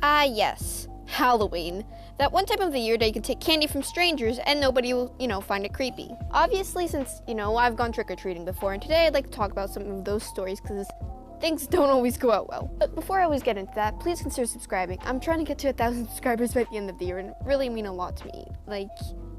Ah, yes, Halloween. That one time of the year that you can take candy from strangers and nobody will, find it creepy. Obviously, since, I've gone trick-or-treating before, and today I'd like to talk about some of those stories because things don't always go out well. But before I always get into that, please consider subscribing. I'm trying to get to 1,000 subscribers by the end of the year, and it really mean a lot to me.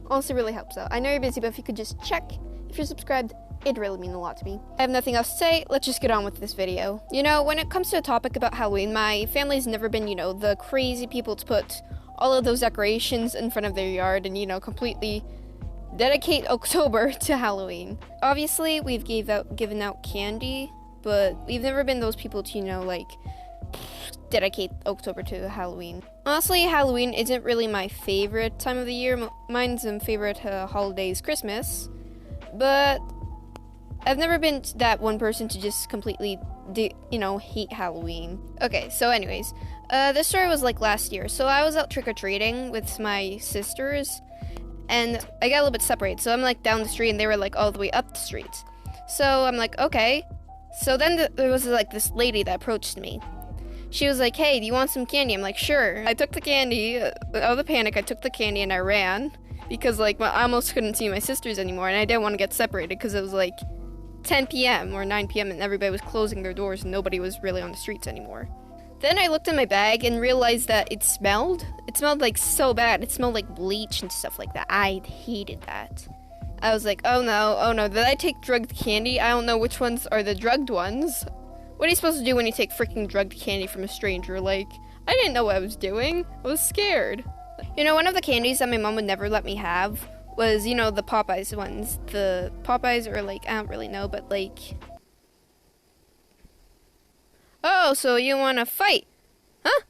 Honestly really helps out. I know you're busy, but if you could just check if you're subscribed, it'd really mean a lot to me. I have nothing else to say, let's just get on with this video. When it comes to a topic about Halloween, my family's never been, the crazy people to put all of those decorations in front of their yard and, completely dedicate October to Halloween. Obviously, we've given out candy, but we've never been those people to, dedicate October to Halloween. Honestly, Halloween isn't really my favorite time of the year. Mine's favorite holiday is Christmas, but I've never been that one person to just completely, hate Halloween. Okay, so anyways, this story was last year. So I was out trick-or-treating with my sisters, and I got a little bit separated. So I'm down the street, and they were all the way up the street. So I'm okay. So then there was this lady that approached me. She was like, "Hey, do you want some candy?" I'm like, "Sure." I took the candy, out of the panic, I took the candy and I ran. Because I almost couldn't see my sisters anymore, and I didn't want to get separated because it was 10 p.m. or 9 p.m. and everybody was closing their doors and nobody was really on the streets anymore. Then I looked in my bag and realized that it smelled. It smelled so bad. It smelled like bleach and stuff like that. I hated that. I was like, oh no, did I take drugged candy? I don't know which ones are the drugged ones. What are you supposed to do when you take freaking drugged candy from a stranger? I didn't know what I was doing. I was scared. One of the candies that my mom would never let me have was, the Popeyes ones. The Popeyes are I don't really know, but oh, so you want to fight? Huh?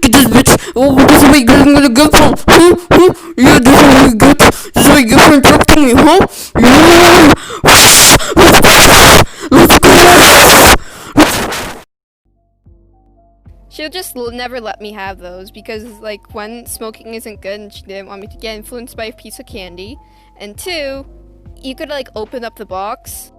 Get this bitch! Oh, this is what you're gonna get from, huh? Yeah, this is what you get. This is what you get for interrupting me, huh? Yeah! Let's go! She'll just never let me have those because, one, smoking isn't good and she didn't want me to get influenced by a piece of candy. And two, you could, open up the box.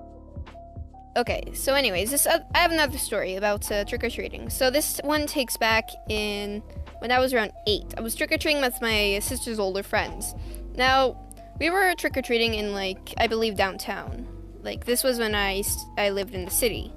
Okay, so anyways, I have another story about trick-or-treating. So this one takes back in when I was around 8. I was trick-or-treating with my sister's older friends. Now, we were trick-or-treating in, I believe downtown. This was when I lived in the city.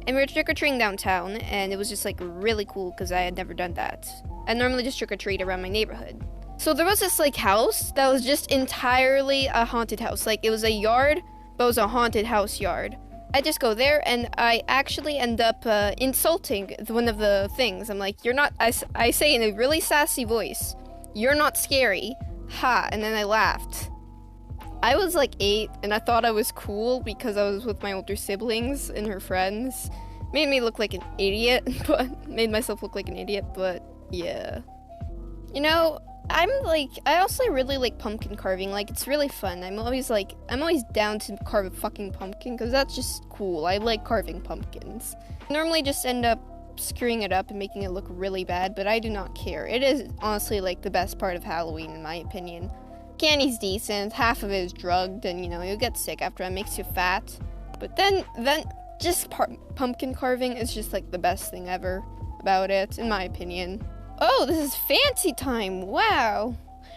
And we were trick-or-treating downtown, and it was just, really cool because I had never done that. I normally just trick-or-treat around my neighborhood. So there was this, house that was just entirely a haunted house. it was a yard, but it was a haunted house yard. I just go there, and I actually end up insulting one of the things. I'm like, "You're not," I say in a really sassy voice, "You're not scary. Ha," and then I laughed. I was 8, and I thought I was cool because I was with my older siblings and her friends. Made me look like an idiot, made myself look like an idiot, but yeah. I also really like pumpkin carving. It's really fun. I'm always down to carve a fucking pumpkin because that's just cool. I like carving pumpkins. I normally just end up screwing it up and making it look really bad, but I do not care. It is honestly the best part of Halloween in my opinion. Candy's decent, half of it is drugged, and you'll get sick after it makes you fat. But then just pumpkin carving is just the best thing ever about it, in my opinion. Oh, this is fancy time, wow!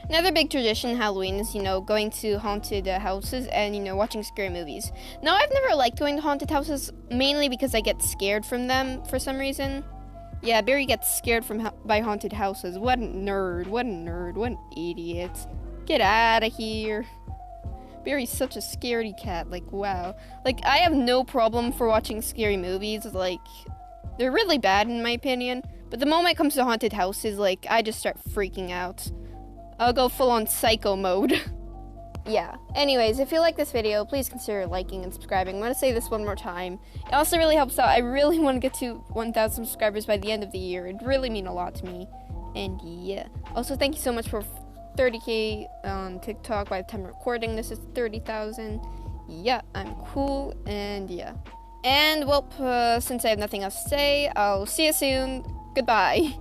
Another big tradition in Halloween is, going to haunted houses and, watching scary movies. Now, I've never liked going to haunted houses, mainly because I get scared from them for some reason. Yeah, Beary gets scared by haunted houses. What a nerd, what an idiot. Get out of here. Beary's such a scaredy cat, wow. I have no problem for watching scary movies, they're really bad in my opinion, but the moment it comes to haunted houses, I just start freaking out. I'll go full on psycho mode. Yeah, anyways, if you like this video, please consider liking and subscribing. I'm gonna say this one more time. It also really helps out. I really want to get to 1,000 subscribers by the end of the year. It'd really mean a lot to me, and yeah. Also, thank you so much for 30K on TikTok. By the time I'm recording this is 30,000. Yeah, I'm cool, and yeah. And well, since I have nothing else to say, I'll see you soon. Goodbye.